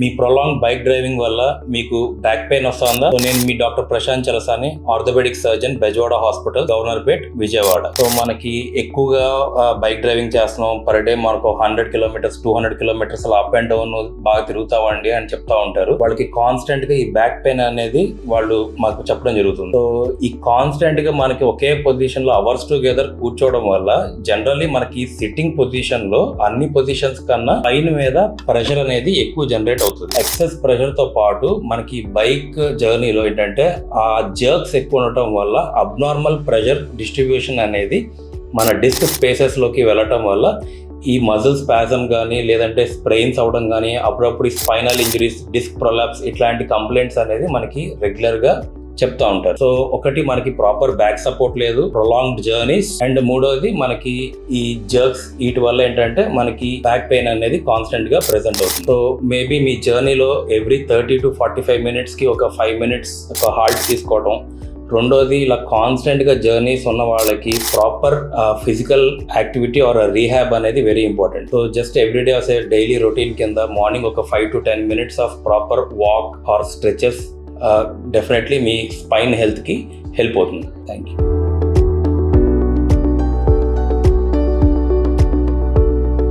మీ prolong bike driving వల్ల మీకు back pain వస్తుందా? సో నేను మీ doctor Prashant Chalasani, orthopaedic surgeon, Bezawada hospital, Governorpet, Vijayawada. So మనకి ఎక్కువగా బైక్ డ్రైవింగ్ చేస్తున్నాం, పర్ డే మనకు 100 కిలోమీటర్స్ 200 కిలోమీటర్స్ అలా అప్ అండ్ డౌన్ బాగా తిరుగుతామండి అని చెప్తా ఉంటారు. వాళ్ళకి కాన్స్టెంట్ గా ఈ బ్యాక్ పెయిన్ అనేది వాళ్ళు మాకు చెప్పడం జరుగుతుంది. సో ఈ కాన్స్టెంట్ గా మనకి ఒకే పొజిషన్ లో అవర్స్ టుగెదర్ కూర్చోవడం వల్ల జనరల్లీ మనకి సిట్టింగ్ పొజిషన్ లో అన్ని పొజిషన్స్ కన్నా పైన మీద ప్రెషర్ అనేది ఎక్కువ జనరేట్ అవుతుంది. ఎక్సెస్ ప్రెషర్ తో పాటు మనకి బైక్ జర్నీలో ఏంటంటే ఆ జర్క్స్ ఎక్కువ ఉండటం వల్ల అబ్నార్మల్ ప్రెషర్ డిస్ట్రిబ్యూషన్ అనేది మన డిస్క్ స్పేసెస్ లోకి వెళ్ళటం వల్ల ఈ మజిల్ స్పాజమ్ కానీ లేదంటే స్ప్రెయిన్స్ అవడం కానీ అప్పుడప్పుడు స్పైనల్ ఇంజరీస్, డిస్క్ ప్రొలాప్స్ ఇట్లాంటి కంప్లైంట్స్ అనేది మనకి రెగ్యులర్ గా చెప్తా ఉంటారు. సో ఒకటి మనకి ప్రాపర్ బ్యాక్ సపోర్ట్ లేదు, ప్రొలాంగ్డ్ జర్నీస్, అండ్ మూడోది మనకి ఈ జర్క్స్ వీటి వల్ల ఏంటంటే మనకి బ్యాక్ పెయిన్ అనేది కాన్స్టెంట్ గా ప్రెసెంట్ అవుతుంది. సో మేబీ మీ జర్నీలో ఎవ్రీ 30 to 45 minutes కి ఒక 5 minutes ఒక హాల్ట్ తీసుకోవడం. రెండోది ఇలా కాన్స్టెంట్ గా జర్నీస్ ఉన్న వాళ్ళకి proper physical activity or rehab అనేది very important. So just everyday అసే డైలీ రొటీన్ కింద మార్నింగ్ ఒక 5 to 10 minutes of proper walk or stretches definitely మీ స్పైన్ హెల్త్ కి హెల్ప్ అవుతుంది. Thank you.